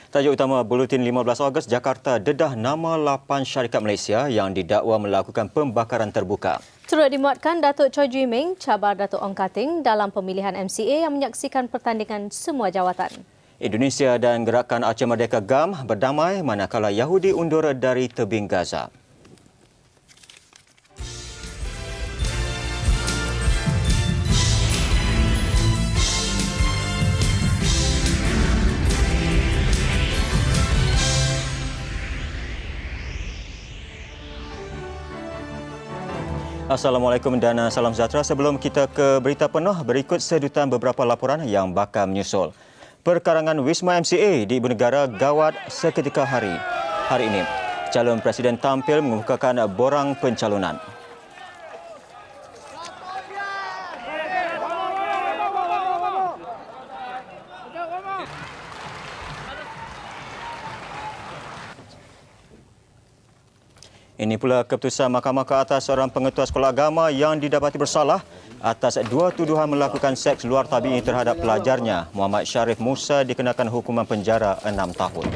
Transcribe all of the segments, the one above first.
Tajuk utama Buletin 15 Ogos, Jakarta dedah nama 8 syarikat Malaysia yang didakwa melakukan pembakaran terbuka. Turut dimuatkan Datuk Choi Jui Ming cabar Datuk Ong Kating dalam pemilihan MCA yang menyaksikan pertandingan semua jawatan. Indonesia dan Gerakan Aceh Merdeka GAM berdamai manakala Yahudi undur dari tebing Gaza. Assalamualaikum dan salam sejahtera. Sebelum kita ke berita penuh, berikut sedutan beberapa laporan yang bakal menyusul. Perkarangan Wisma MCA di Ibu Negara gawat seketika hari ini. Calon Presiden tampil mengemukakan borang pencalonan. Ini pula keputusan Mahkamah ke atas seorang pengetua sekolah agama yang didapati bersalah atas dua tuduhan melakukan seks luar tabi'i terhadap pelajarnya. Muhammad Syarif Musa dikenakan hukuman penjara 6 tahun.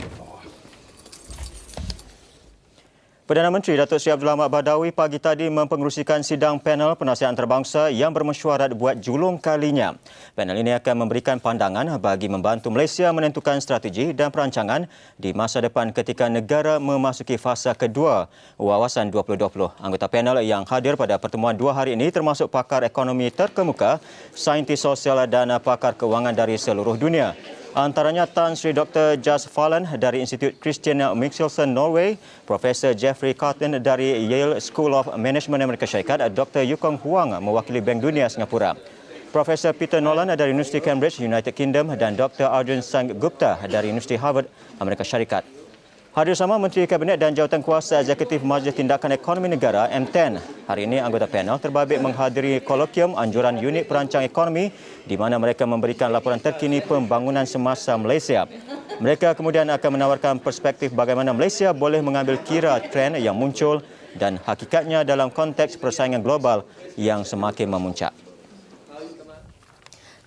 Perdana Menteri Datuk Seri Abdul Ahmad Badawi pagi tadi mempengerusikan sidang panel penasihat antarabangsa yang bermesyuarat buat julung kalinya. Panel ini akan memberikan pandangan bagi membantu Malaysia menentukan strategi dan perancangan di masa depan ketika negara memasuki fasa kedua Wawasan 2020. Anggota panel yang hadir pada pertemuan 2 hari ini termasuk pakar ekonomi terkemuka, saintis sosial dan pakar keuangan dari seluruh dunia. Antaranya Tan Sri Dr. Jas Fallen dari Institut Christian Michelson Norway, Profesor Jeffrey Carlton dari Yale School of Management Amerika Syarikat, Dr. Yukong Huang mewakili Bank Dunia Singapura, Profesor Peter Nolan dari Universiti Cambridge, United Kingdom dan Dr. Arjun Sang Gupta dari Universiti Harvard, Amerika Syarikat. Hadir sama Menteri Kabinet dan Jawatankuasa Eksekutif Majlis Tindakan Ekonomi Negara M10. Hari ini anggota panel terbabit menghadiri kolokium anjuran unit perancang ekonomi di mana mereka memberikan laporan terkini pembangunan semasa Malaysia. Mereka kemudian akan menawarkan perspektif bagaimana Malaysia boleh mengambil kira trend yang muncul dan hakikatnya dalam konteks persaingan global yang semakin memuncak.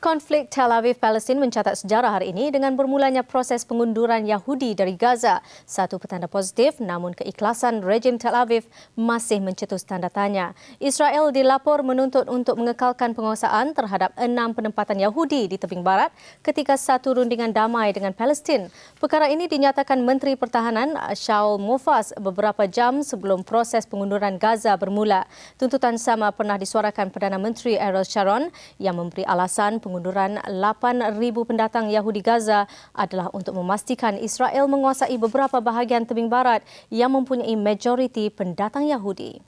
Konflik Tel Aviv Palestin mencatat sejarah hari ini dengan bermulanya proses pengunduran Yahudi dari Gaza. Satu petanda positif, namun keikhlasan rejim Tel Aviv masih mencetus tanda tanya. Israel dilapor menuntut untuk mengekalkan penguasaan terhadap 6 penempatan Yahudi di tebing barat ketika satu rundingan damai dengan Palestin. Perkara ini dinyatakan Menteri Pertahanan Shaul Mofaz beberapa jam sebelum proses pengunduran Gaza bermula. Tuntutan sama pernah disuarakan Perdana Menteri Ariel Sharon yang memberi alasan pengunduran 8,000 pendatang Yahudi Gaza adalah untuk memastikan Israel menguasai beberapa bahagian tebing barat yang mempunyai majoriti pendatang Yahudi.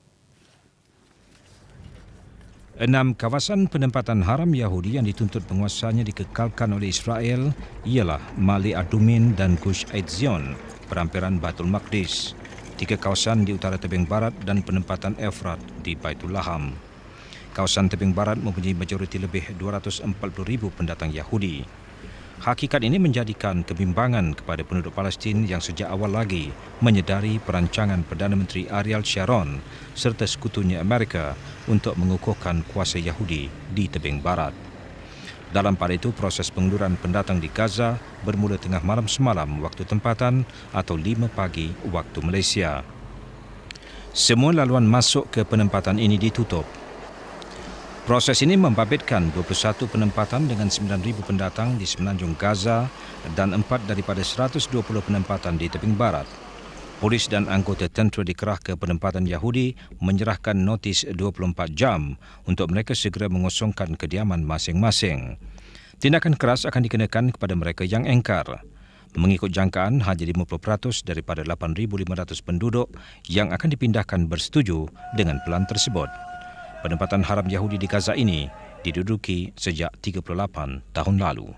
6 kawasan penempatan haram Yahudi yang dituntut penguasanya dikekalkan oleh Israel ialah Ma'ale Adumin dan Gush Etzion, perampiran Baitul Maqdis, 3 kawasan di utara tebing barat dan penempatan Efrat di Baitul Laham. Kawasan tebing barat mempunyai majoriti lebih 240,000 pendatang Yahudi. Hakikat ini menjadikan kebimbangan kepada penduduk Palestin yang sejak awal lagi menyedari perancangan Perdana Menteri Ariel Sharon serta sekutunya Amerika untuk mengukuhkan kuasa Yahudi di tebing barat. Dalam pada itu, proses pengunduran pendatang di Gaza bermula tengah malam semalam waktu tempatan atau 5 pagi waktu Malaysia. Semua laluan masuk ke penempatan ini ditutup. Proses ini membabitkan 21 penempatan dengan 9,000 pendatang di semenanjung Gaza dan 4 daripada 120 penempatan di tebing barat. Polis dan anggota tentera dikerah ke penempatan Yahudi menyerahkan notis 24 jam untuk mereka segera mengosongkan kediaman masing-masing. Tindakan keras akan dikenakan kepada mereka yang engkar. Mengikut jangkaan, hanya 50% daripada 8,500 penduduk yang akan dipindahkan bersetuju dengan pelan tersebut. Penempatan haram Yahudi di Gaza ini diduduki sejak 38 tahun lalu.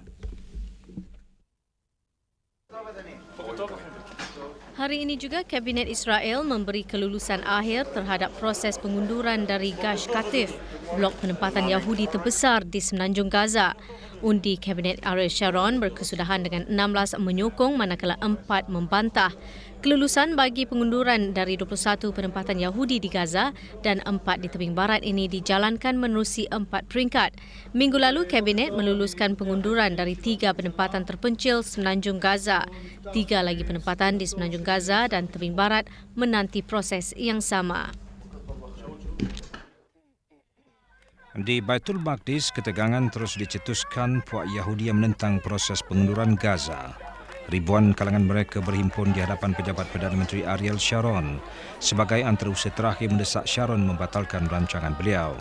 Hari ini juga Kabinet Israel memberi kelulusan akhir terhadap proses pengunduran dari Gush Katif, blok penempatan Yahudi terbesar di semenanjung Gaza. Undi Kabinet Ariel Sharon berkesudahan dengan 16 menyokong manakala 4 membantah. Kelulusan bagi pengunduran dari 21 penempatan Yahudi di Gaza dan 4 di tebing barat ini dijalankan menerusi 4 peringkat. Minggu lalu, Kabinet meluluskan pengunduran dari 3 penempatan terpencil semenanjung Gaza. 3 lagi penempatan di semenanjung Gaza dan tebing barat menanti proses yang sama. Di Baitul Maqdis, ketegangan terus dicetuskan puak Yahudi yang menentang proses pengunduran Gaza. Ribuan kalangan mereka berhimpun di hadapan pejabat Perdana Menteri Ariel Sharon sebagai antarausaha terakhir mendesak Sharon membatalkan rancangan beliau.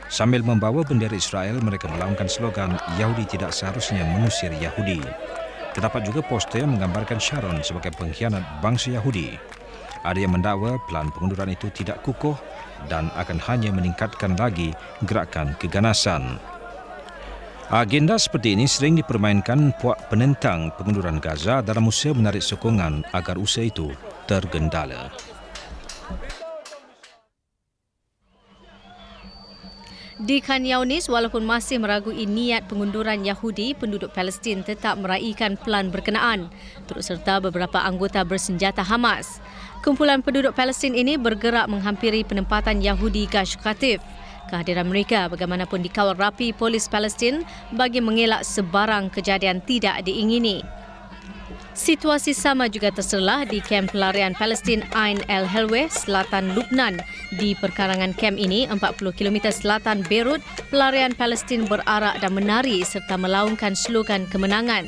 Sambil membawa bendera Israel, mereka melaungkan slogan Yahudi tidak seharusnya mengusir Yahudi. Terdapat juga poster yang menggambarkan Sharon sebagai pengkhianat bangsa Yahudi. Ada yang mendakwa plan pengunduran itu tidak kukuh dan akan hanya meningkatkan lagi gerakan keganasan. Agenda seperti ini sering dipermainkan puak penentang pengunduran Gaza dalam usaha menarik sokongan agar usaha itu tergendala. Di Khan Younis, walaupun masih meragui niat pengunduran Yahudi, penduduk Palestin tetap meraihkan plan berkenaan, turut serta beberapa anggota bersenjata Hamas. Kumpulan penduduk Palestin ini bergerak menghampiri penempatan Yahudi Gush Qatif. Kehadiran mereka bagaimanapun dikawal rapi polis Palestin bagi mengelak sebarang kejadian tidak diingini. Situasi sama juga terselah di kem pelarian Palestin Ain el-Helweh, selatan Lubnan. Di perkarangan kem ini, 40 km selatan Beirut, pelarian Palestin berarak dan menari serta melaungkan slogan kemenangan.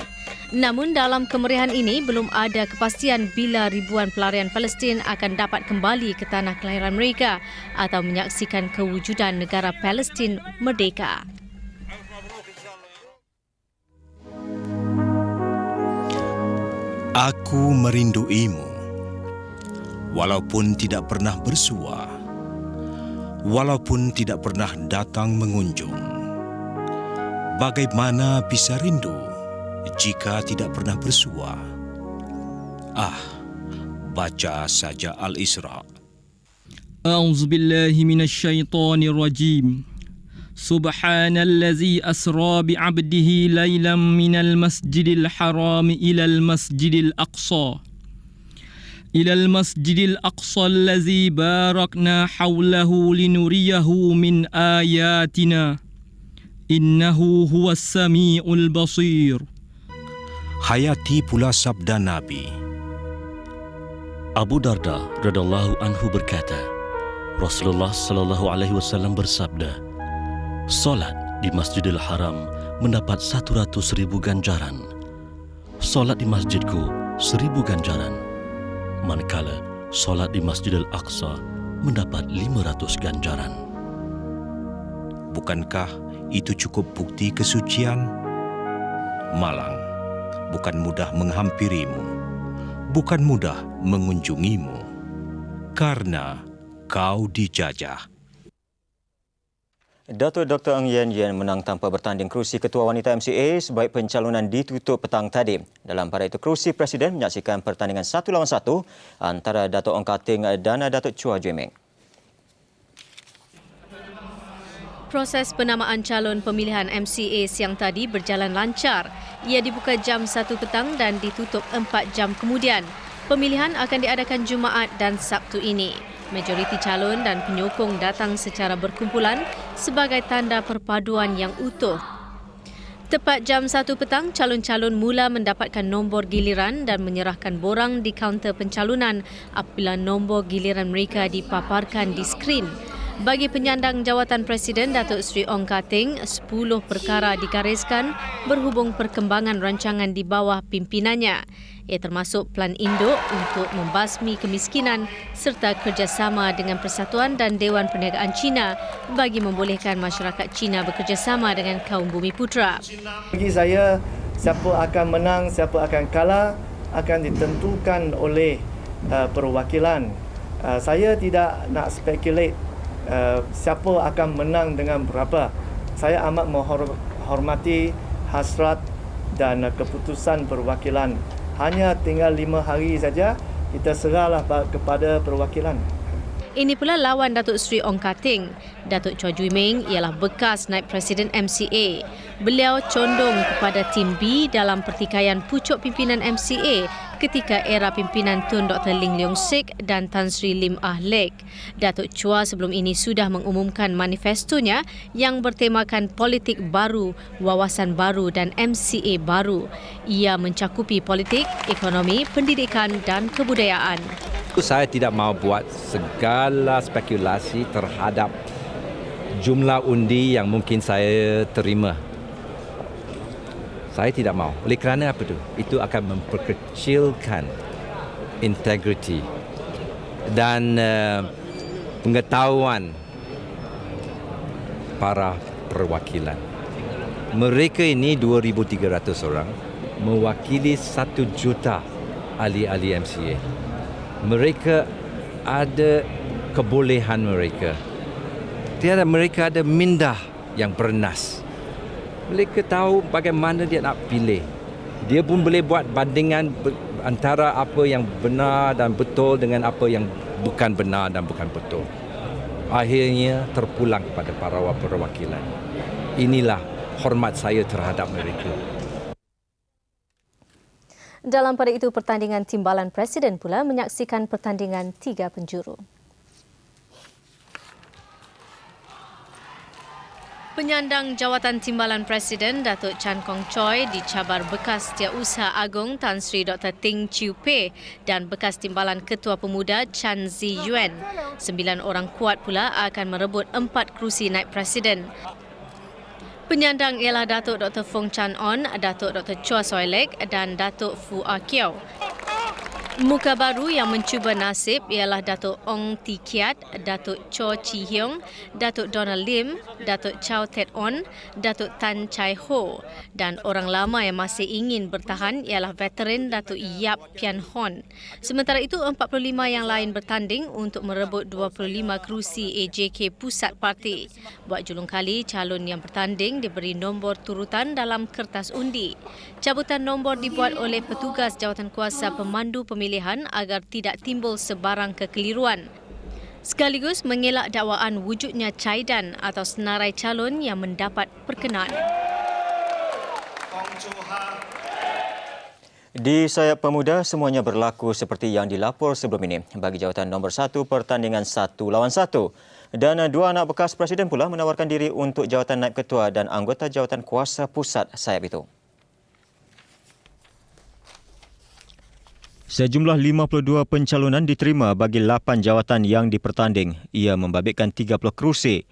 Namun dalam kemeriahan ini, belum ada kepastian bila ribuan pelarian Palestin akan dapat kembali ke tanah kelahiran mereka atau menyaksikan kewujudan negara Palestin merdeka. Aku merinduimu, walaupun tidak pernah bersua, walaupun tidak pernah datang mengunjung. Bagaimana bisa rindu jika tidak pernah bersua? Baca saja Al-Isra. A'udzubillahi minasyaitonirrajim. Subhanallazi asra bi'abdihi laylan minal masjidil haram ilal masjidil aqsa. Ilal masjidil aqsa allazi barakna hawlahu linuriyahu min ayatina. Innahu huwas sami'ul basir. Hayati pula sabda Nabi. Abu Darda radhiyallahu anhu berkata, Rasulullah sallallahu alaihi wasallam bersabda, solat di Masjidil Haram mendapat 100.000 ganjaran. Solat di masjidku 1.000 ganjaran. Manakala solat di Masjidil Aqsa mendapat 500 ganjaran. Bukankah itu cukup bukti kesucian? Malang, bukan mudah menghampirimu, bukan mudah mengunjungimu, karena kau dijajah. Datuk Dr. Ng Yen Yen menang tanpa bertanding kerusi Ketua Wanita MCA sebaik pencalonan ditutup petang tadi. Dalam pada itu, kerusi Presiden menyaksikan pertandingan 1 lawan 1 antara Datuk Ong Kating dan Datuk Chua Jue Meng. Proses penamaan calon pemilihan MCA siang tadi berjalan lancar. Ia dibuka jam 1 petang dan ditutup 4 jam kemudian. Pemilihan akan diadakan Jumaat dan Sabtu ini. Majoriti calon dan penyokong datang secara berkumpulan sebagai tanda perpaduan yang utuh. Tepat jam 1 petang, calon-calon mula mendapatkan nombor giliran dan menyerahkan borang di kaunter pencalonan apabila nombor giliran mereka dipaparkan di skrin. Bagi penyandang jawatan Presiden Datuk Seri Ong Kating, 10 perkara digariskan berhubung perkembangan rancangan di bawah pimpinannya. Ia termasuk Plan Induk untuk membasmi kemiskinan serta kerjasama dengan Persatuan dan Dewan Perniagaan Cina bagi membolehkan masyarakat Cina bekerjasama dengan kaum Bumi Putra. Bagi saya, siapa akan menang, siapa akan kalah akan ditentukan oleh perwakilan. Saya tidak nak spekulate siapa akan menang dengan berapa. Saya amat menghormati hasrat dan keputusan perwakilan. Hanya tinggal 5 hari saja, kita serahlah kepada perwakilan. Ini pula lawan Datuk Seri Ong Kating. Datuk Chua Jui Meng ialah bekas Naib Presiden MCA. Beliau condong kepada tim B dalam pertikaian pucuk pimpinan MCA ketika era pimpinan Tun Dr. Ling Leong Sik dan Tan Sri Lim Ah Lek. Datuk Chua sebelum ini sudah mengumumkan manifestonya yang bertemakan politik baru, wawasan baru dan MCA baru. Ia mencakupi politik, ekonomi, pendidikan dan kebudayaan. Saya tidak mau buat segala spekulasi terhadap jumlah undi yang mungkin saya terima. Saya tidak mau. Oleh kerana apa itu? Itu akan memperkecilkan integriti dan pengetahuan para perwakilan. Mereka ini 2,300 orang mewakili 1 juta ahli-ahli MCA. Mereka ada kebolehan mereka. Mereka ada minda yang bernas. Mereka tahu bagaimana dia nak pilih. Dia pun boleh buat bandingan antara apa yang benar dan betul dengan apa yang bukan benar dan bukan betul. Akhirnya terpulang kepada para perwakilan. Inilah hormat saya terhadap mereka. Dalam pada itu, pertandingan timbalan Presiden pula menyaksikan pertandingan 3 penjuru. Penyandang jawatan timbalan Presiden Datuk Chan Kong Choi dicabar bekas Setiausaha Agong Tan Sri Dr. Ting Chiu Pei dan bekas timbalan Ketua Pemuda Chan Zi Yuan. 9 orang kuat pula akan merebut 4 kerusi naib Presiden. Penyandang ialah Datuk Dr. Fong Chan On, Datuk Dr. Chua Soi Lek dan Datuk Fu Ah Kiau. Muka baru yang mencuba nasib ialah Datuk Ong Ti Kiat, Datuk Cho Chi Hiong, Datuk Donald Lim, Datuk Chow Tet On, Datuk Tan Chai Ho dan orang lama yang masih ingin bertahan ialah veteran Datuk Yap Pian Hon. Sementara itu 45 yang lain bertanding untuk merebut 25 kerusi AJK Pusat Parti. Buat julung kali, calon yang bertanding diberi nombor turutan dalam kertas undi. Cabutan nombor dibuat oleh petugas jawatankuasa pemandu pemilihan agar tidak timbul sebarang kekeliruan. Sekaligus mengelak dakwaan wujudnya caidan atau senarai calon yang mendapat perkenaan. Di sayap pemuda, semuanya berlaku seperti yang dilapor sebelum ini. Bagi jawatan nombor 1, pertandingan 1 lawan 1. Dan 2 anak bekas Presiden pula menawarkan diri untuk jawatan Naib Ketua dan anggota jawatan kuasa pusat sayap itu. Sejumlah 52 pencalonan diterima bagi 8 jawatan yang dipertanding. Ia membabitkan 30 kerusi.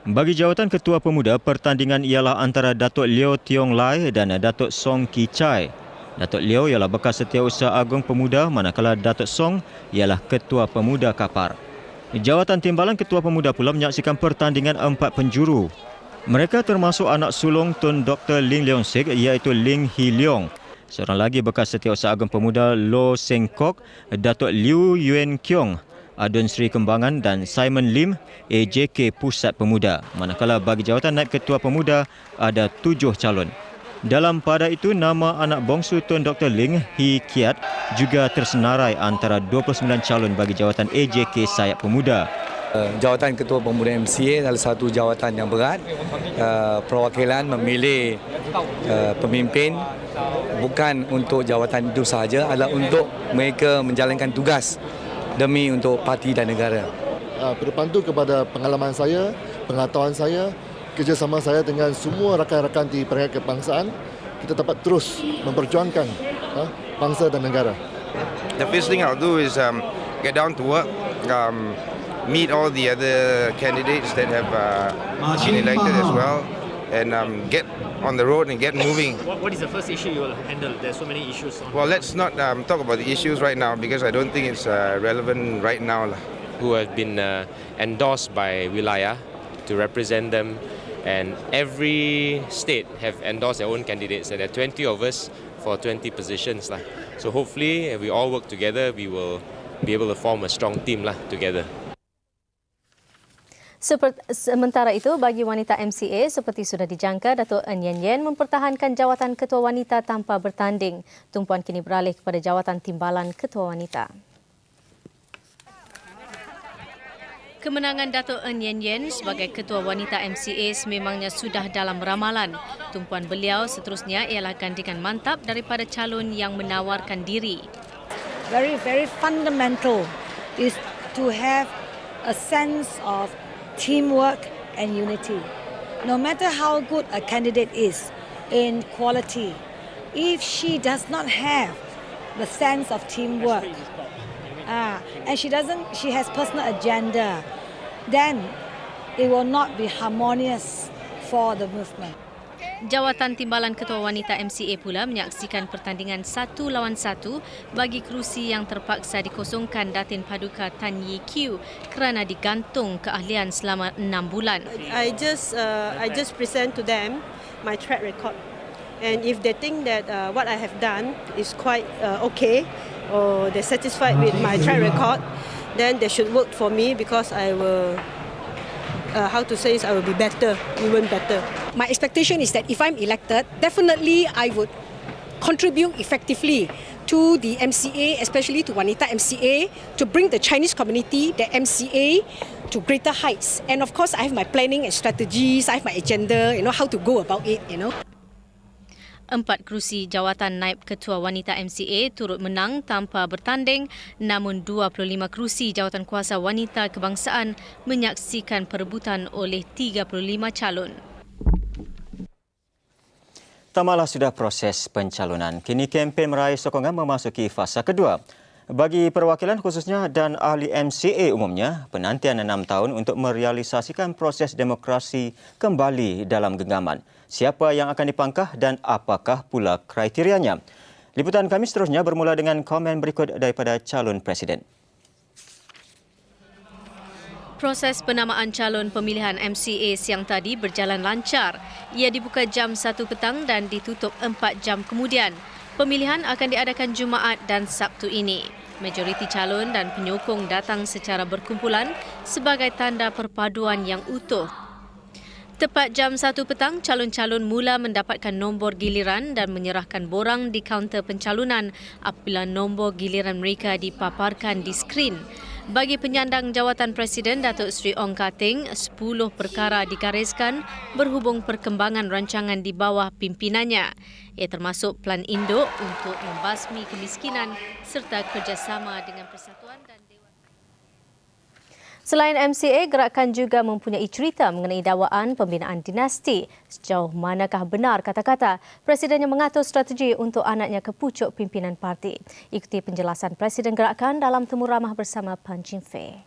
Bagi jawatan Ketua Pemuda, pertandingan ialah antara Datuk Leo Tiong Lai dan Datuk Song Ki Chai. Datuk Leo ialah bekas Setiausaha Agong Pemuda, manakala Datuk Song ialah Ketua Pemuda Kapar. Jawatan Timbalan Ketua Pemuda pula menyaksikan pertandingan 4 penjuru. Mereka termasuk anak sulung Tun Dr. Ling Leong Sik iaitu Ling Hee Leong. Seorang lagi bekas Setiausaha Agong Pemuda Lo Seng Kok, Datuk Liu Yuen Kiong, Adun Sri Kembangan dan Simon Lim, AJK Pusat Pemuda. Manakala bagi jawatan Naib Ketua Pemuda ada 7 calon. Dalam pada itu, nama anak bongsu Tun Dr. Ling Hee Kiat juga tersenarai antara 29 calon bagi jawatan AJK Sayap Pemuda. Jawatan Ketua Pemuda MCA adalah satu jawatan yang berat. Perwakilan memilih pemimpin bukan untuk jawatan itu sahaja, adalah untuk mereka menjalankan tugas demi untuk parti dan negara. Berpandu kepada pengalaman saya, pengetahuan saya, kerjasama saya dengan semua rakan-rakan di peringkat kebangsaan, kita dapat terus memperjuangkan bangsa dan negara. The first thing I'll do is get down to work, meet all the other candidates that have been elected as well, and get on the road and get moving. What is the first issue you will handle? There's so many issues. Well, let's not talk about the issues right now because I don't think it's relevant right now. Who have been endorsed by Wilayah to represent them, and every state have endorsed their own candidates. And there are 20 of us for 20 positions. So hopefully, if we all work together, we will be able to form a strong team together. Sementara itu, bagi wanita MCA, seperti sudah dijangka, Datuk En Yen Yen mempertahankan jawatan Ketua Wanita tanpa bertanding. Tumpuan kini beralih kepada jawatan Timbalan Ketua Wanita. Kemenangan Dato' Ng Yen Yen sebagai Ketua Wanita MCA sememangnya sudah dalam ramalan. Tumpuan beliau seterusnya ialah gantikan mantap daripada calon yang menawarkan diri. Very fundamental is to have a sense of teamwork and unity. No matter how good a candidate is in quality, if she does not have the sense of teamwork, and she has personal agenda, then it will not be harmonious for the movement. Jawatan Timbalan Ketua Wanita MCA pula menyaksikan pertandingan 1 lawan 1 bagi kerusi yang terpaksa dikosongkan Datin Paduka Tan Yee Kiew kerana digantung keahlian selama 6 bulan. I just present to them my track record, and if they think that what I have done is quite okay, or they're satisfied with my track record, then they should vote for me because I will, I will be better, even better. My expectation is that if I'm elected, definitely I would contribute effectively to the MCA, especially to Wanita MCA, to bring the Chinese community, the MCA, to greater heights. And of course, I have my planning and strategies, I have my agenda, how to go about it, 4 kerusi jawatan naib Ketua Wanita MCA turut menang tanpa bertanding, namun 25 kerusi jawatan kuasa wanita kebangsaan menyaksikan perebutan oleh 35 calon. Tamatlah sudah proses pencalonan. Kini kempen meraih sokongan memasuki fasa kedua. Bagi perwakilan khususnya dan ahli MCA umumnya, penantian 6 tahun untuk merealisasikan proses demokrasi kembali dalam genggaman. Siapa yang akan dipangkah dan apakah pula kriterianya? Liputan kami seterusnya bermula dengan komen berikut daripada calon presiden. Proses penamaan calon pemilihan MCA siang tadi berjalan lancar. Ia dibuka jam 1 petang dan ditutup 4 jam kemudian. Pemilihan akan diadakan Jumaat dan Sabtu ini. Majoriti calon dan penyokong datang secara berkumpulan sebagai tanda perpaduan yang utuh. Tepat jam 1 petang, calon-calon mula mendapatkan nombor giliran dan menyerahkan borang di kaunter pencalonan apabila nombor giliran mereka dipaparkan di skrin. Bagi penyandang jawatan Presiden Datuk Seri Ong Kating, 10 perkara digariskan berhubung perkembangan rancangan di bawah pimpinannya. Ia termasuk Plan Induk untuk membasmi kemiskinan serta kerjasama dengan Persatuan dan Dewan. Selain MCA, gerakan juga mempunyai cerita mengenai dakwaan pembinaan dinasti. Sejauh manakah benar kata-kata Presiden yang mengatur strategi untuk anaknya ke pucuk pimpinan parti? Ikuti penjelasan Presiden gerakan dalam temu ramah bersama Pan Ching Fei.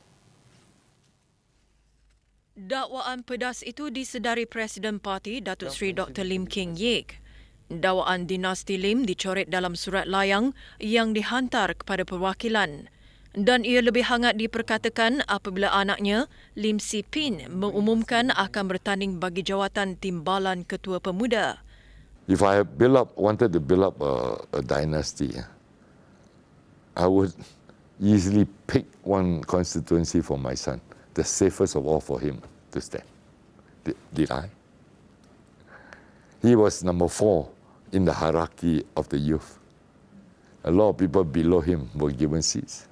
Dakwaan pedas itu disedari Presiden Parti Datuk Seri Dr. Lim Keng Yeek. Dakwaan dinasti Lim dicoret dalam surat layang yang dihantar kepada perwakilan. Dan ia lebih hangat diperkatakan apabila anaknya, Lim Si Pin, mengumumkan akan bertanding bagi jawatan Timbalan Ketua Pemuda. If I wanted to build up a dynasty, I would easily pick one constituency for my son, the safest of all for him to stand. Did I? He was number 4 in the hierarchy of the youth. A lot of people below him were given seats.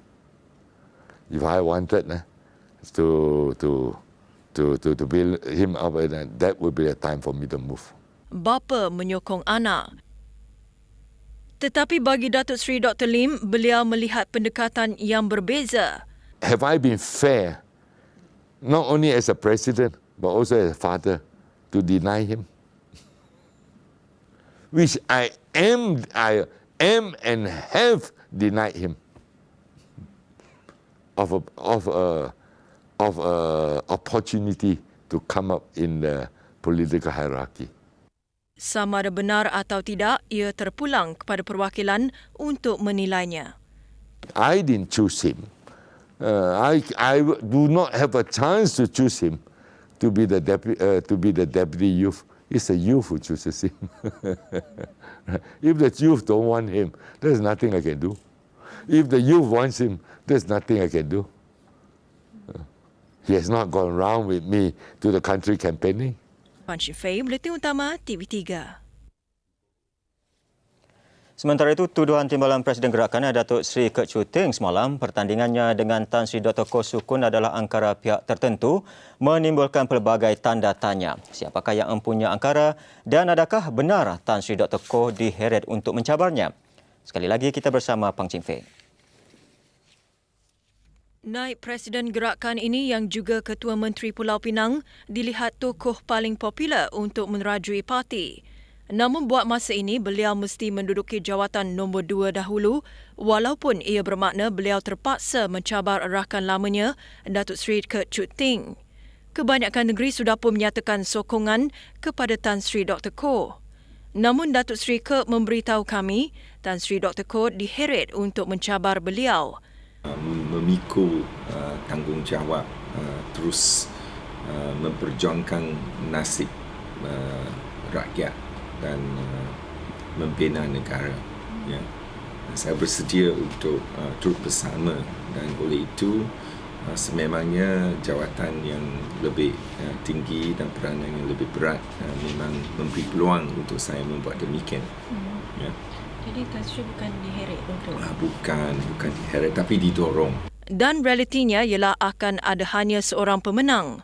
If I wanted to build him up, that would be a time for me to move. Bapa menyokong anak. Tetapi bagi Datuk Seri Dr. Lim, beliau melihat pendekatan yang berbeza. Have I been fair, not only as a president, but also as a father, to deny him? Which I am and have denied him. Of opportunity to come up in the political hierarchy. Sama ada benar atau tidak, ia terpulang kepada perwakilan untuk menilainya. I didn't choose him. I do not have a chance to choose him to be the deputy youth. It's the youth who chooses him. If the youth don't want him, there's nothing I can do. If the youth wants him, there's nothing I can do. He has not gone around with me to the country campaigning. Pan Ching Fei, Buletin Utama TV3. Sementara itu, tuduhan timbalan Presiden Gerakan Datuk Seri Kek Choo Teng semalam pertandingannya dengan Tan Sri Dr. Koh Sukun adalah angkara pihak tertentu menimbulkan pelbagai tanda tanya. Siapakah yang empunya angkara dan adakah benar Tan Sri Dr. Koh diheret untuk mencabarnya? Sekali lagi kita bersama Pang Ching Fei. Naib Presiden Gerakan ini yang juga Ketua Menteri Pulau Pinang dilihat tokoh paling popular untuk menerajui parti. Namun buat masa ini, beliau mesti menduduki jawatan nombor 2 dahulu walaupun ia bermakna beliau terpaksa mencabar rakan lamanya, Datuk Seri Kek Choo Teng. Kebanyakan negeri sudah pun menyatakan sokongan kepada Tan Sri Dr. Koh. Namun Datuk Seri Kek memberitahu kami, Tan Sri Dr. Koh diheret untuk mencabar beliau. Memikul tanggungjawab terus memperjuangkan nasib rakyat dan membina negara. Ya. Saya bersedia untuk turut bersama dan oleh itu sememangnya jawatan yang lebih tinggi dan peranan yang lebih berat memang memberi peluang untuk saya membuat demikian. Ya. Jadi Tan Sri bukan diheret untuk? Bukan diheret tapi didorong. Dan realitinya ialah akan ada hanya seorang pemenang.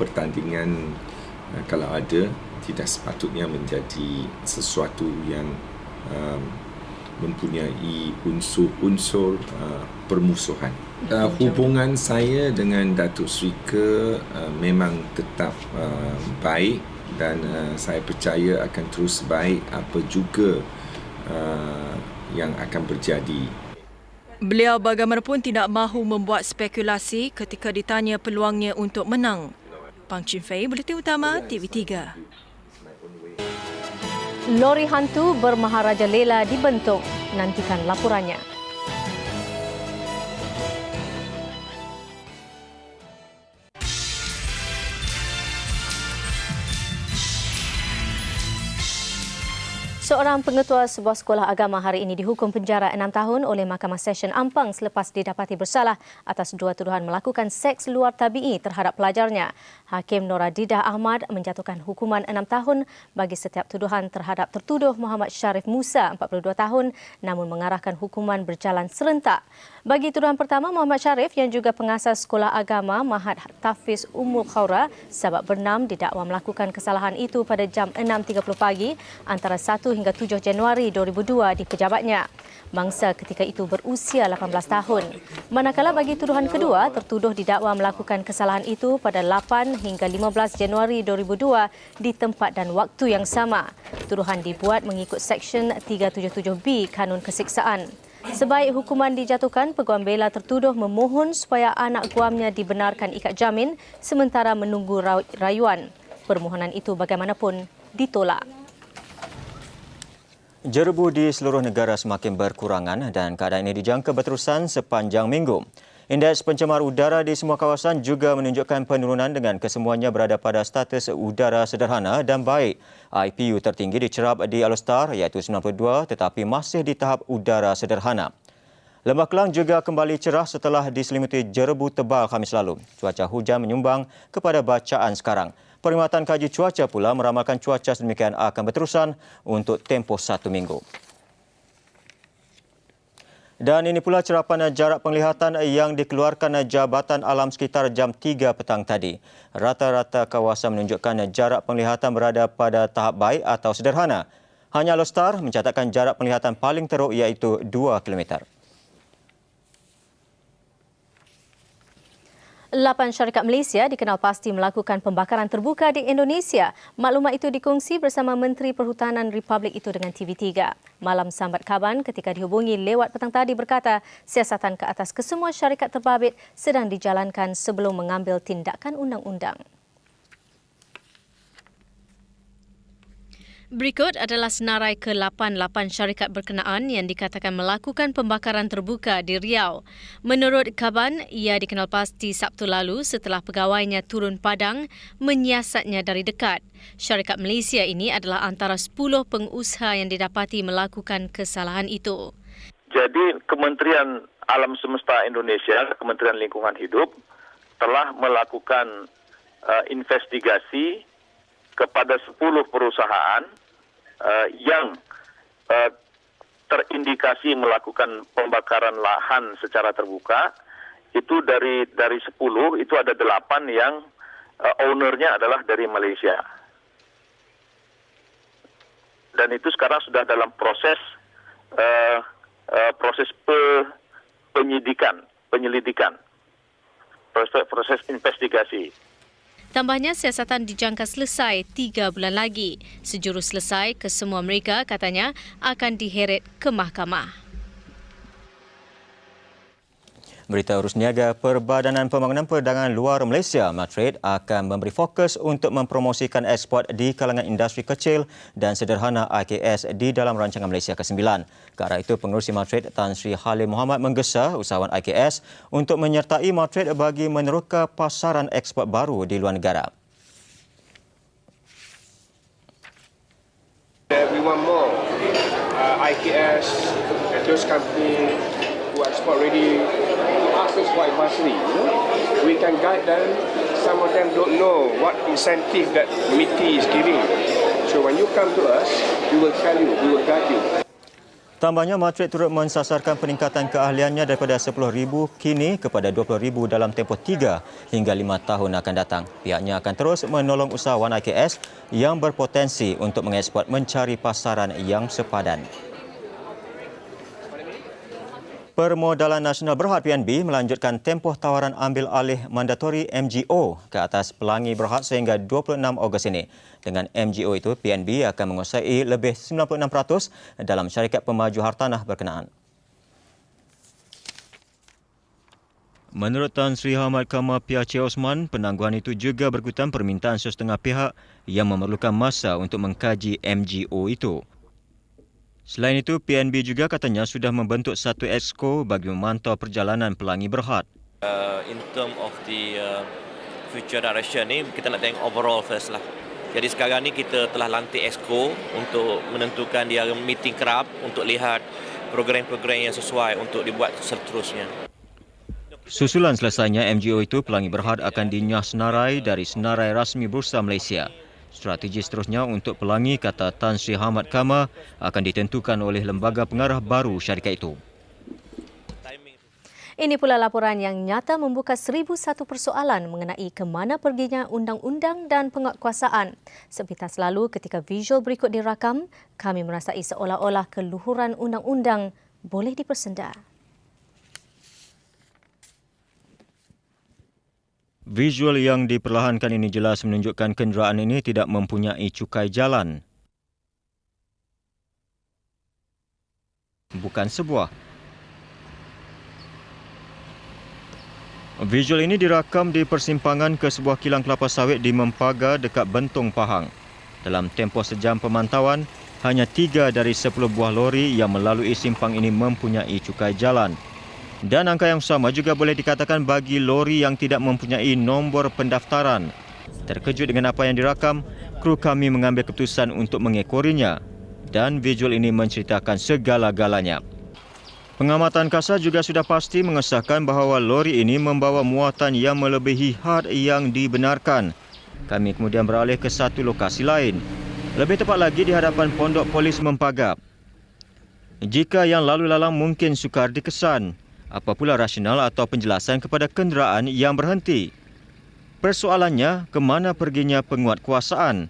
Pertandingan kalau ada tidak sepatutnya menjadi sesuatu yang mempunyai unsur-unsur permusuhan. Hubungan saya dengan Datuk Seri Kek memang tetap baik dan saya percaya akan terus baik apa juga yang akan berjadi. Beliau bagaimanapun tidak mahu membuat spekulasi ketika ditanya peluangnya untuk menang. Pang Ching Fei, Buletin Utama TV3. Lori hantu bermaharaja Lela dibentuk. Nantikan laporannya. Seorang pengetua sebuah sekolah agama hari ini dihukum penjara 6 tahun oleh Mahkamah Session Ampang selepas didapati bersalah atas 2 tuduhan melakukan seks luar tabi'i terhadap pelajarnya. Hakim Noradidah Ahmad menjatuhkan hukuman 6 tahun bagi setiap tuduhan terhadap tertuduh Muhammad Sharif Musa, 42 tahun, namun mengarahkan hukuman berjalan serentak. Bagi tuduhan pertama, Muhammad Sharif yang juga pengasas sekolah agama Mahat Tafiz Ummul Khawra Sabak Bernam didakwa melakukan kesalahan itu pada jam 6.30 pagi antara 1 hingga 7 Januari 2002 di pejabatnya. Mangsa ketika itu berusia 18 tahun. Manakala bagi tuduhan kedua, tertuduh didakwa melakukan kesalahan itu pada 8 hingga 15 Januari 2002 di tempat dan waktu yang sama. Tuduhan dibuat mengikut Seksyen 377B Kanun Kesiksaan. Sebaik hukuman dijatuhkan, peguam bela tertuduh memohon supaya anak guamnya dibenarkan ikat jamin sementara menunggu rayuan. Permohonan itu bagaimanapun ditolak. Jerebu di seluruh negara semakin berkurangan dan keadaan ini dijangka berterusan sepanjang minggu. Indeks pencemar udara di semua kawasan juga menunjukkan penurunan dengan kesemuanya berada pada status udara sederhana dan baik. IPU tertinggi dicerap di Alostar iaitu 92 tetapi masih di tahap udara sederhana. Lembah Kelang juga kembali cerah setelah diselimuti jerebu tebal Khamis lalu. Cuaca hujan menyumbang kepada bacaan sekarang. Perkhidmatan Kaji Cuaca pula meramalkan cuaca sedemikian akan berterusan untuk tempoh 1 minggu. Dan ini pula cerapan jarak penglihatan yang dikeluarkan Jabatan Alam sekitar jam 3 petang tadi. Rata-rata kawasan menunjukkan jarak penglihatan berada pada tahap baik atau sederhana. Hanya Alostar mencatatkan jarak penglihatan paling teruk iaitu 2 km. 8 syarikat Malaysia dikenal pasti melakukan pembakaran terbuka di Indonesia. Maklumat itu dikongsi bersama Menteri Perhutanan Republik itu dengan TV3. Malam Sambat Kaban ketika dihubungi lewat petang tadi berkata siasatan ke atas kesemua syarikat terbabit sedang dijalankan sebelum mengambil tindakan undang-undang. Berikut adalah senarai ke-8 syarikat berkenaan yang dikatakan melakukan pembakaran terbuka di Riau. Menurut Kaban, ia dikenal pasti Sabtu lalu setelah pegawainya turun padang menyiasatnya dari dekat. Syarikat Malaysia ini adalah antara 10 pengusaha yang didapati melakukan kesalahan itu. Jadi Kementerian Alam Semesta Indonesia, Kementerian Lingkungan Hidup telah melakukan investigasi kepada 10 perusahaan yang terindikasi melakukan pembakaran lahan secara terbuka, itu dari 10 itu ada 8 yang ownernya adalah dari Malaysia. Dan itu sekarang sudah dalam proses penyelidikan, proses investigasi. Tambahnya, siasatan dijangka selesai 3 bulan lagi. Sejurus selesai, kesemua mereka katanya akan diheret ke mahkamah. Berita urus niaga, Perbadanan Pembangunan Perdagangan Luar Malaysia (Matrade) akan memberi fokus untuk mempromosikan ekspor di kalangan industri kecil dan sederhana IKS di dalam rancangan Malaysia ke-9. Ke arah itu, Pengerusi Matrade Tan Sri Halim Mohamad menggesa usahawan IKS untuk menyertai Matrade bagi meneroka pasaran ekspor baru di luar negara. We want more IKS and those companies who export already to ask us quite vastly. We can guide them. Some of them don't know what incentive that MITI is giving. So when you come to us, we will tell you, we will guide you. Tambahnya, Matrade turut mensasarkan peningkatan keahliannya daripada 10,000 kini kepada 20,000 dalam tempoh 3 hingga 5 tahun akan datang. Pihaknya akan terus menolong usahawan IKS yang berpotensi untuk mengeksport mencari pasaran yang sepadan. Permodalan Nasional Berhad PNB melanjutkan tempoh tawaran ambil alih mandatori MGO ke atas Pelangi Berhad sehingga 26 Ogos ini. Dengan MGO itu, PNB akan menguasai lebih 96% dalam syarikat pemaju hartanah berkenaan. Menurut Tan Sri Hamad Kamal PRC Osman, penangguhan itu juga berikutan permintaan setengah pihak yang memerlukan masa untuk mengkaji MGO itu. Selain itu, PNB juga katanya sudah membentuk satu exco bagi memantau perjalanan Pelangi Berhad. In term of the future direction ni, kita nak tengok overall first lah. Jadi sekarang ni kita telah lantik exco untuk menentukan dia meeting kerap untuk lihat program-program yang sesuai untuk dibuat seterusnya. Susulan selesainya MGO itu, Pelangi Berhad akan dinyah senarai dari senarai rasmi Bursa Malaysia. Strategi seterusnya untuk Pelangi, kata Tan Sri Hamad Kamal, akan ditentukan oleh lembaga pengarah baru syarikat itu. Ini pula laporan yang nyata membuka 1001 persoalan mengenai ke mana perginya undang-undang dan penguatkuasaan. Sepintas lalu, ketika visual berikut dirakam, kami merasai seolah-olah keluhuran undang-undang boleh dipersendar. Visual yang diperlahankan ini jelas menunjukkan kenderaan ini tidak mempunyai cukai jalan. Bukan sebuah. Visual ini dirakam di persimpangan ke sebuah kilang kelapa sawit di Mempaga dekat Bentong Pahang. Dalam tempoh sejam pemantauan, hanya 3 dari 10 buah lori yang melalui simpang ini mempunyai cukai jalan. Dan angka yang sama juga boleh dikatakan bagi lori yang tidak mempunyai nombor pendaftaran. Terkejut dengan apa yang dirakam, kru kami mengambil keputusan untuk mengekorinya. Dan visual ini menceritakan segala-galanya. Pengamatan kasar juga sudah pasti mengesahkan bahawa lori ini membawa muatan yang melebihi had yang dibenarkan. Kami kemudian beralih ke satu lokasi lain. Lebih tepat lagi di hadapan Pondok Polis Mempaga. Jika yang lalu lalang mungkin sukar dikesan, apa pula rasional atau penjelasan kepada kenderaan yang berhenti? Persoalannya, ke mana perginya penguatkuasaan?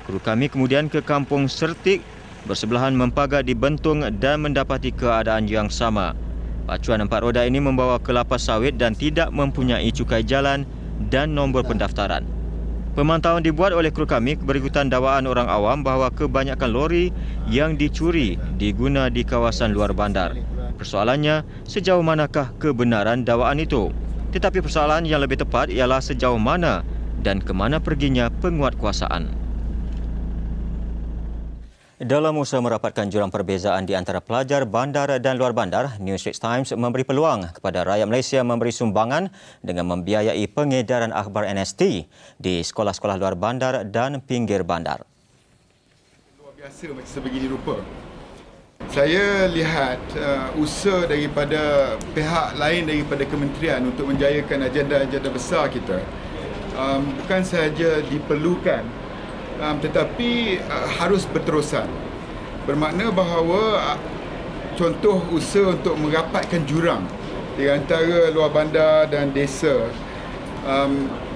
Kru kami kemudian ke Kampung Sertik, bersebelahan Mempaga di Bentong dan mendapati keadaan yang sama. Pacuan 4 roda ini membawa kelapa sawit dan tidak mempunyai cukai jalan dan nombor pendaftaran. Pemantauan dibuat oleh kru kami berikutan dakwaan orang awam bahawa kebanyakan lori yang dicuri diguna di kawasan luar bandar. Persoalannya, sejauh manakah kebenaran dakwaan itu? Tetapi persoalan yang lebih tepat ialah sejauh mana dan ke mana perginya penguatkuasaan. Dalam usaha merapatkan jurang perbezaan di antara pelajar bandar dan luar bandar, New Straits Times memberi peluang kepada rakyat Malaysia memberi sumbangan dengan membiayai pengedaran akhbar NST di sekolah-sekolah luar bandar dan pinggir bandar. Luar biasa macam sebegini rupa. Saya lihat usaha daripada pihak lain daripada kementerian untuk menjayakan agenda-agenda besar kita bukan sahaja diperlukan tetapi harus berterusan. Bermakna bahawa contoh usaha untuk merapatkan jurang di antara luar bandar dan desa,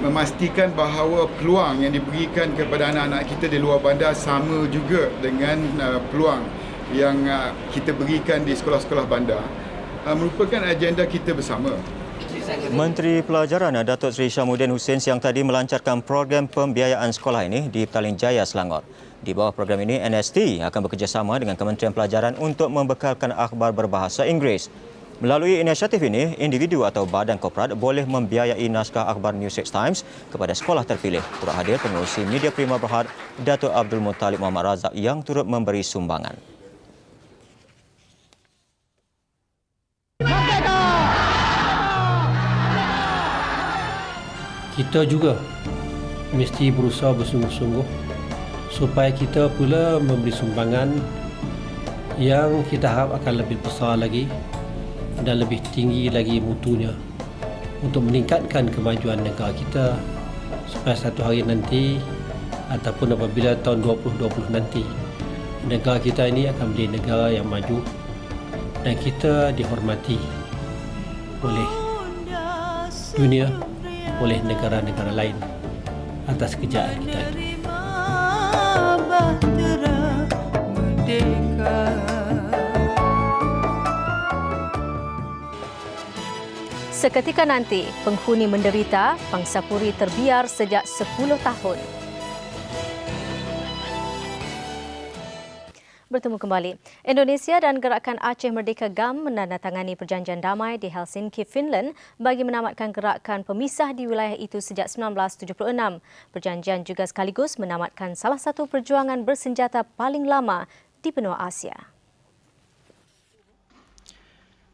memastikan bahawa peluang yang diberikan kepada anak-anak kita di luar bandar sama juga dengan peluang yang kita berikan di sekolah-sekolah bandar, merupakan agenda kita bersama. Menteri Pelajaran Datuk Seri Syamuddin Hussein siang tadi melancarkan program pembiayaan sekolah ini di Petaling Jaya, Selangor. Di bawah program ini, NST akan bekerjasama dengan Kementerian Pelajaran untuk membekalkan akhbar berbahasa Inggeris. Melalui inisiatif ini, individu atau badan korporat boleh membiayai naskah akhbar New Six Times kepada sekolah terpilih. Turut hadir pengerusi Media Prima Berhad, Datuk Abdul Muttalib Muhammad Razak yang turut memberi sumbangan. Kita juga mesti berusaha bersungguh-sungguh supaya kita pula memberi sumbangan yang kita harap akan lebih besar lagi dan lebih tinggi lagi mutunya untuk meningkatkan kemajuan negara kita supaya satu hari nanti ataupun apabila tahun 2020 nanti negara kita ini akan menjadi negara yang maju dan kita dihormati oleh dunia, oleh negara-negara lain atas kejayaan kita itu. Seketika nanti, penghuni menderita, pangsa puri terbiar sejak 10 tahun. Bertemu kembali. Indonesia dan Gerakan Aceh Merdeka GAM menandatangani perjanjian damai di Helsinki, Finland bagi menamatkan gerakan pemisah di wilayah itu sejak 1976. Perjanjian juga sekaligus menamatkan salah satu perjuangan bersenjata paling lama di benua Asia.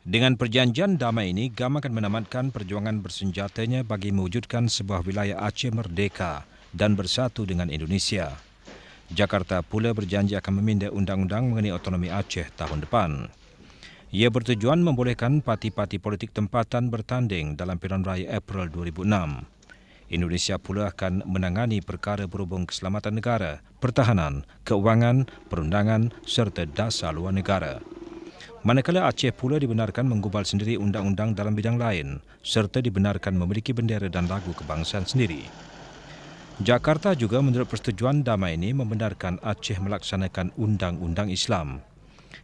Dengan perjanjian damai ini, GAM akan menamatkan perjuangan bersenjatanya bagi mewujudkan sebuah wilayah Aceh merdeka dan bersatu dengan Indonesia. Jakarta pula berjanji akan meminda undang-undang mengenai otonomi Aceh tahun depan. Ia bertujuan membolehkan parti-parti politik tempatan bertanding dalam pilihan raya April 2006. Indonesia pula akan menangani perkara berhubung keselamatan negara, pertahanan, keuangan, perundangan serta dasar luar negara. Manakala Aceh pula dibenarkan menggubal sendiri undang-undang dalam bidang lain serta dibenarkan memiliki bendera dan lagu kebangsaan sendiri. Jakarta juga menurut persetujuan damai ini membenarkan Aceh melaksanakan undang-undang Islam.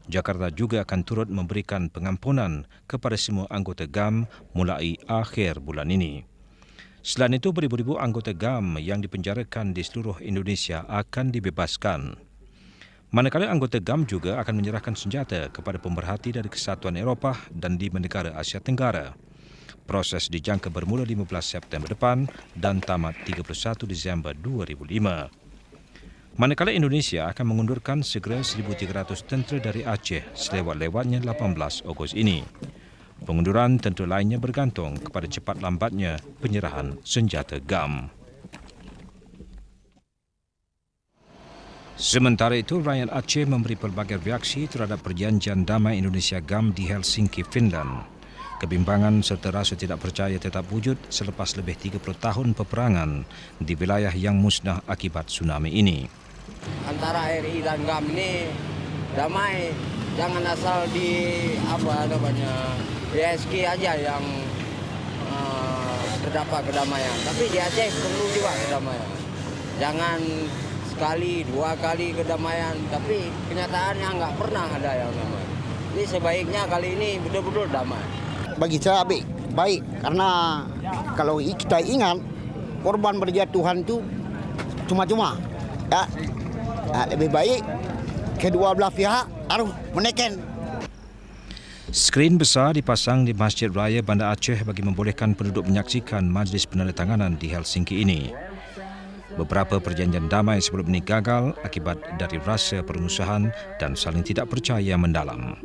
Jakarta juga akan turut memberikan pengampunan kepada semua anggota GAM mulai akhir bulan ini. Selain itu, beribu-ribu anggota GAM yang dipenjarakan di seluruh Indonesia akan dibebaskan. Manakala anggota GAM juga akan menyerahkan senjata kepada pemerhati dari Kesatuan Eropah dan 5 negara Asia Tenggara. Proses dijangka bermula 15 September depan dan tamat 31 Disember 2005. Manakala Indonesia akan mengundurkan segera 1,300 tentera dari Aceh selewat-lewatnya 18 Ogos ini. Pengunduran tentera lainnya bergantung kepada cepat lambatnya penyerahan senjata GAM. Sementara itu, rakyat Aceh memberi pelbagai reaksi terhadap perjanjian damai Indonesia GAM di Helsinki, Finland. Kebimbangan serta rasa tidak percaya tetap wujud selepas lebih 30 tahun peperangan di wilayah yang musnah akibat tsunami ini. Antara RI dan GAM ini damai, jangan asal di ISG aja yang terdapat kedamaian. Tapi di Aceh perlu juga kedamaian. Jangan sekali, 2 kali kedamaian, tapi kenyataannya nggak pernah ada yang damai. Jadi sebaiknya kali ini betul-betul damai. Bagi saya baik karena kalau kita ingat korban berjatuhan itu cuma-cuma ya, lebih baik kedua belah pihak harus menekan. Skrin besar dipasang di Masjid Raya Banda Aceh bagi membolehkan penduduk menyaksikan majlis penandatanganan di Helsinki ini. Beberapa perjanjian damai sebelum ini gagal akibat dari rasa permusuhan dan saling tidak percaya mendalam.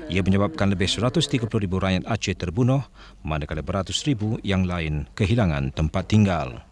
Ia menyebabkan lebih 130,000 rakyat Aceh terbunuh, manakala beratus ribu yang lain kehilangan tempat tinggal.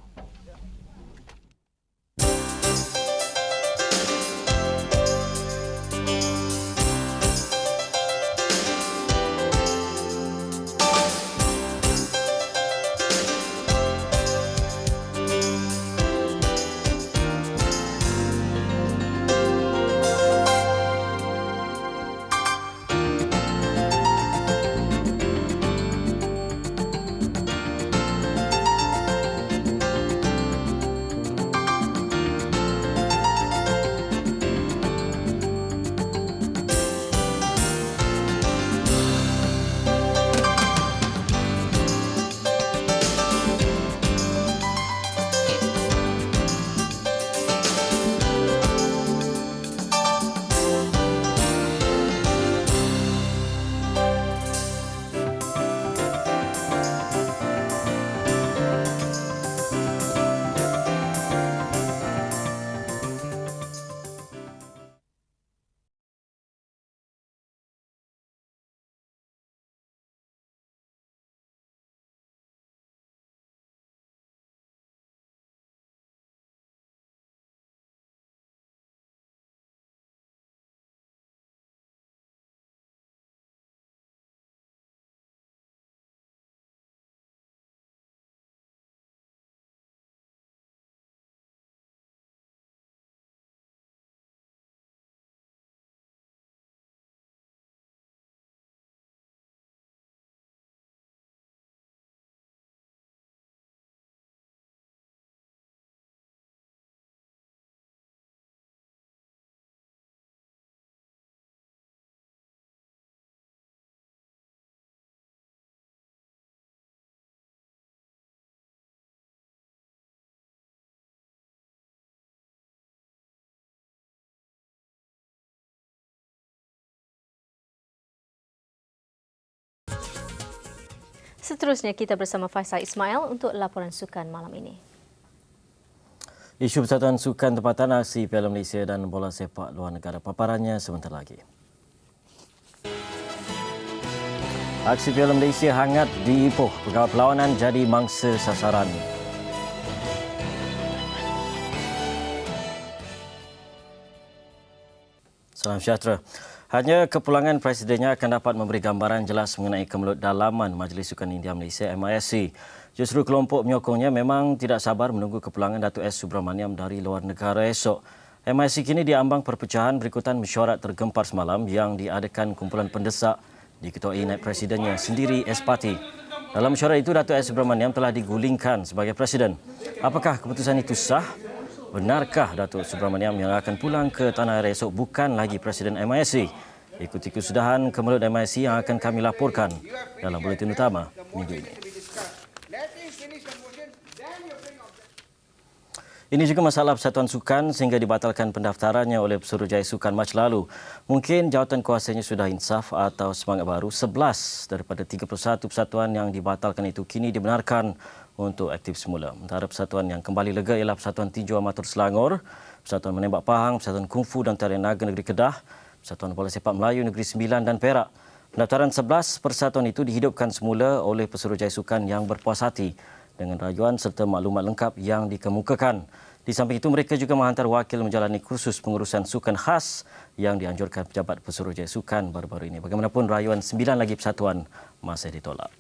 Seterusnya kita bersama Faisal Ismail untuk laporan sukan malam ini. Isu Persatuan Sukan Tempatan, aksi Piala Malaysia dan bola sepak luar negara. Paparannya sebentar lagi. Aksi Piala Malaysia hangat di Ipoh. Pegawai perlawanan jadi mangsa sasaran. Salam sejahtera. Hanya kepulangan presidennya akan dapat memberi gambaran jelas mengenai kemelut dalaman Majlis Sukan India Malaysia MISC. Justru kelompok penyokongnya memang tidak sabar menunggu kepulangan Datuk S. Subramaniam dari luar negara esok. MISC kini diambang perpecahan berikutan mesyuarat tergempar semalam yang diadakan kumpulan pendesak diketuai naib presidennya sendiri S. Pati. Dalam mesyuarat itu, Datuk S. Subramaniam telah digulingkan sebagai presiden. Apakah keputusan itu sah? Benarkah Datuk Subramaniam yang akan pulang ke tanah air esok bukan lagi Presiden MISC? Ikuti kesudahan kemelut MISC yang akan kami laporkan dalam buletin utama minggu ini. Ini juga masalah Persatuan Sukan sehingga dibatalkan pendaftarannya oleh Pesuruhjaya Sukan Mac lalu. Mungkin jawatan kuasanya sudah insaf atau semangat baru. 11 daripada 31 persatuan yang dibatalkan itu kini dibenarkan untuk aktif semula. Antara persatuan yang kembali lega ialah Persatuan Tinju Amatur Selangor, Persatuan Menembak Pahang, Persatuan Kungfu dan Tarian Naga Negeri Kedah, Persatuan Bola Sepak Melayu Negeri Sembilan dan Perak. Pendaftaran 11 persatuan itu dihidupkan semula oleh Pesuruhjaya Sukan yang berpuas hati dengan rayuan serta maklumat lengkap yang dikemukakan. Di samping itu, mereka juga menghantar wakil menjalani kursus pengurusan sukan khas yang dianjurkan pejabat Pesuruhjaya Sukan baru-baru ini. Bagaimanapun, rayuan 9 lagi persatuan masih ditolak.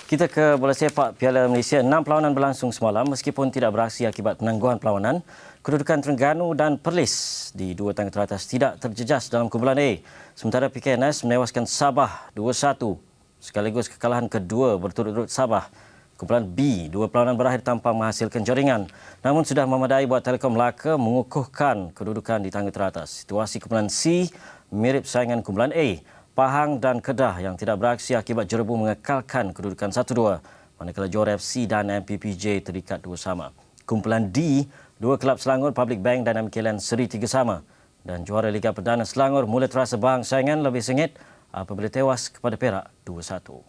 Kita ke bola sepak Piala Malaysia. 6 perlawanan berlangsung semalam meskipun tidak beraksi akibat penangguhan perlawanan. Kedudukan Terengganu dan Perlis di dua tangga teratas tidak terjejas dalam kumpulan A. Sementara PKNS menewaskan Sabah 2-1 sekaligus kekalahan kedua berturut-turut Sabah. Kumpulan B, dua perlawanan berakhir tanpa menghasilkan jaringan. Namun sudah memadai buat Telekom Melaka mengukuhkan kedudukan di tangga teratas. Situasi kumpulan C mirip saingan kumpulan A. Pahang dan Kedah yang tidak beraksi akibat jerebu mengekalkan kedudukan 1-2. Manakala Johor FC dan MPPJ terikat 2 sama. Kumpulan D, dua kelab Selangor, Public Bank dan MKLN seri 3 sama. Dan juara Liga Perdana Selangor mula terasa bahang saingan lebih sengit apabila tewas kepada Perak 2-1.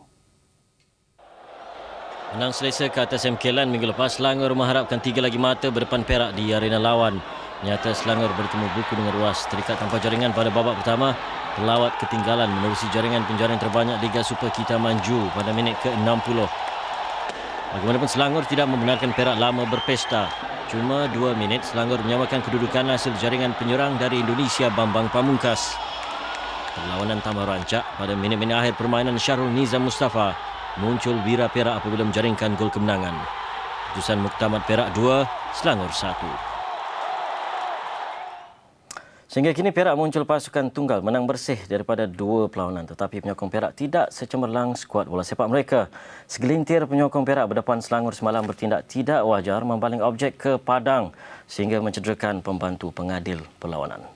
Menang selesa ke atas MKLN minggu lepas, Selangor mengharapkan 3 lagi mata berdepan Perak di arena lawan. Nyata Selangor bertemu buku dengan ruas, terikat tanpa jaringan pada babak pertama. Pelawat ketinggalan menerusi jaringan penjaring terbanyak Liga Super Kita Manju pada minit ke-60. Bagaimanapun, Selangor tidak membenarkan Perak lama berpesta. Cuma 2 minit, Selangor menyamakan kedudukan hasil jaringan penyerang dari Indonesia Bambang Pamungkas. Perlawanan tambah rancak pada minit-minit akhir permainan. Syahrul Nizam Mustafa muncul bira Perak apabila menjaringkan gol kemenangan. Keputusan muktamad Perak 2, Selangor 1. Sehingga kini Perak muncul pasukan tunggal menang bersih daripada 2 perlawanan. Tetapi penyokong Perak tidak secemerlang skuad bola sepak mereka. Segelintir penyokong Perak berdepan Selangor semalam bertindak tidak wajar membaling objek ke padang sehingga mencederakan pembantu pengadil perlawanan.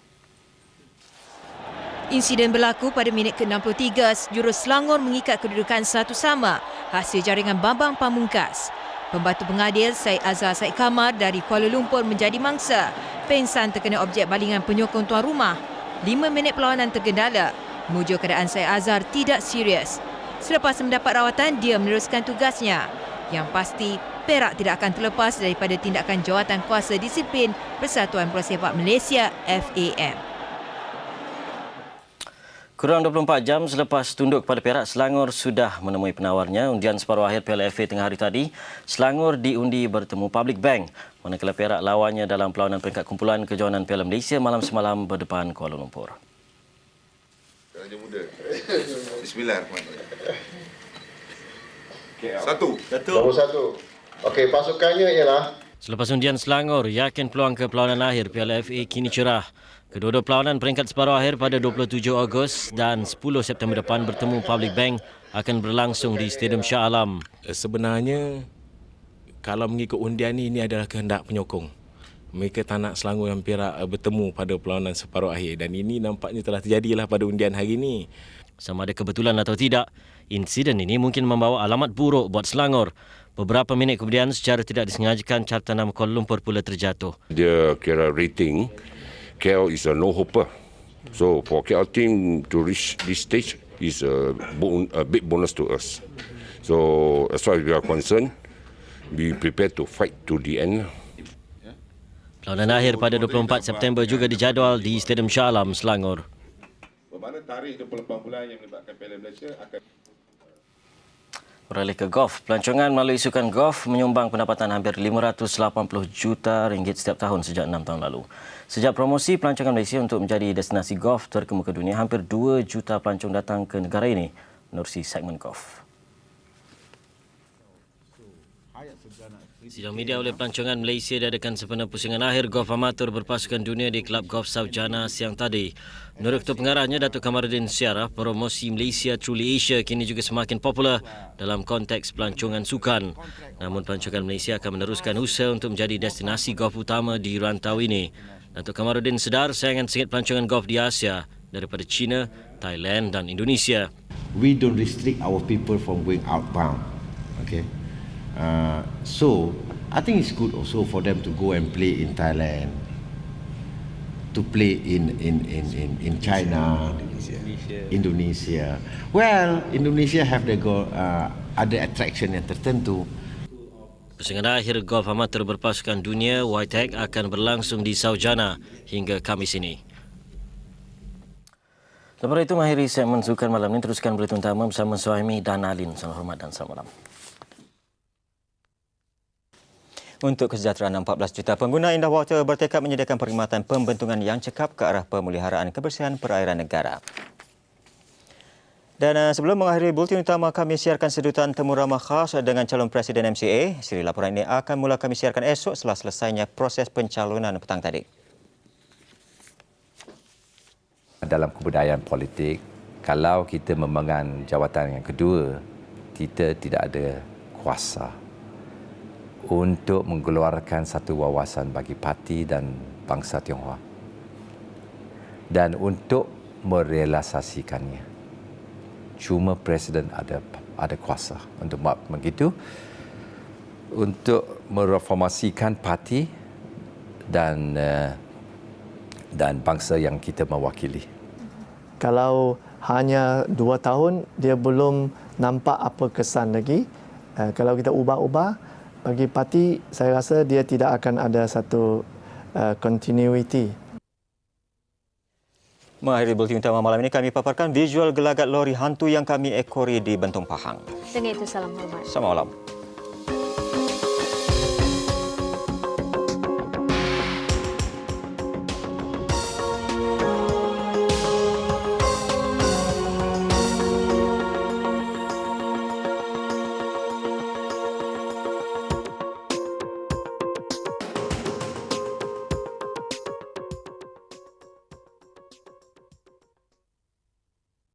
Insiden berlaku pada minit ke-63, jurus Selangor mengikat kedudukan 1 sama hasil jaringan Bambang Pamungkas. Pembantu pengadil Syed Azhar Syed Kamar dari Kuala Lumpur menjadi mangsa. Pengsan terkena objek balingan penyokong tuan rumah. 5 minit perlawanan tergendala. Mujur keadaan Syed Azhar tidak serius. Selepas mendapat rawatan, dia meneruskan tugasnya. Yang pasti, Perak tidak akan terlepas daripada tindakan jawatan kuasa disiplin Persatuan Bola Sepak Malaysia FAM. Kurang 24 jam selepas tunduk kepada Perak, Selangor sudah menemui penawarnya. Undian separuh akhir Piala FA tengah hari tadi, Selangor diundi bertemu Public Bank. Manakala Perak lawannya dalam perlawanan peringkat kumpulan kejohanan Piala Malaysia malam semalam berdepan Kuala Lumpur. Raja muda. Bismillahirrahmanirrahim. Satu. Nombor 1. Okey, pasukannya ialah Selepas undian, Selangor yakin peluang ke perlawanan akhir Piala FA kini cerah. Kedua-dua perlawanan peringkat separuh akhir pada 27 Ogos dan 10 September depan bertemu Public Bank akan berlangsung di Stadium Shah Alam. Sebenarnya, kalau mengikut undian ini adalah kehendak penyokong. Mereka tak nak Selangor dan Perak bertemu pada perlawanan separuh akhir dan ini nampaknya telah terjadilah pada undian hari ini. Sama ada kebetulan atau tidak, insiden ini mungkin membawa alamat buruk buat Selangor. Beberapa minit kemudian, secara tidak disengajakan, carta nama Kuala Lumpur pula terjatuh. Dia kira rating, KL is a no-hopper. So for KL team to reach this stage, is a big bonus to us. So as far as we are concerned, we prepare to fight to the end. Perlawanan akhir pada 24 September juga dijadual di Stadium Shah Alam, Selangor. Bermakna tarikh 28 bulan yang melibatkan Piala Malaysia akan... Beralih ke golf, pelancongan melalui sukan golf menyumbang pendapatan hampir 580 juta ringgit setiap tahun sejak 6 tahun lalu. Sejak promosi pelancongan Malaysia untuk menjadi destinasi golf terkemuka dunia, hampir 2 juta pelancong datang ke negara ini menerusi segmen golf. Sidang media oleh pelancongan Malaysia diadakan sempena pusingan akhir golf amatur berpasukan dunia di Kelab Golf Saujana siang tadi. Menurut Ketua Pengarahnya, Datuk Kamaruddin Syarah, promosi Malaysia Truly Asia kini juga semakin popular dalam konteks pelancongan sukan. Namun pelancongan Malaysia akan meneruskan usaha untuk menjadi destinasi golf utama di rantau ini. Datuk Kamaruddin sedar saingan sengit pelancongan golf di Asia daripada China, Thailand dan Indonesia. We don't restrict our people from going outbound. Okay. So I think it's good also for them to go and play in Thailand, to play in China, Indonesia. Well, Indonesia have the ada attraction yang tertentu. Pusingan akhir golf amatur berpasukan dunia Whitehack akan berlangsung di Saujana hingga Khamis ini. Lepas itu mengakhiri segmen sukan malam ini, teruskan berita utama bersama Suhaimi dan Alin. Selamat hormat dan selamat malam. Untuk kesejahteraan 14 juta pengguna, Indah Water bertekad menyediakan perkhidmatan pembentungan yang cekap ke arah pemeliharaan kebersihan perairan negara. Dan sebelum mengakhiri bulletin utama, kami siarkan sedutan temu ramah khas dengan calon Presiden MCA. Siri laporan ini akan mula kami siarkan esok setelah selesainya proses pencalonan petang tadi. Dalam kebudayaan politik, kalau kita memegang jawatan yang kedua, kita tidak ada kuasa untuk mengeluarkan satu wawasan bagi parti dan bangsa Tionghoa dan untuk merealisasikannya. Cuma Presiden ada kuasa untuk buat begitu, untuk mereformasikan parti dan bangsa yang kita mewakili. Kalau hanya 2 tahun, dia belum nampak apa kesan lagi. Kalau kita ubah-ubah, bagi parti, saya rasa dia tidak akan ada satu continuity. Mengakhiri bulletin utama malam ini, kami paparkan visual gelagat lori hantu yang kami ekori di Bentong Pahang. Dengan itu, salam hormat. Selamat malam.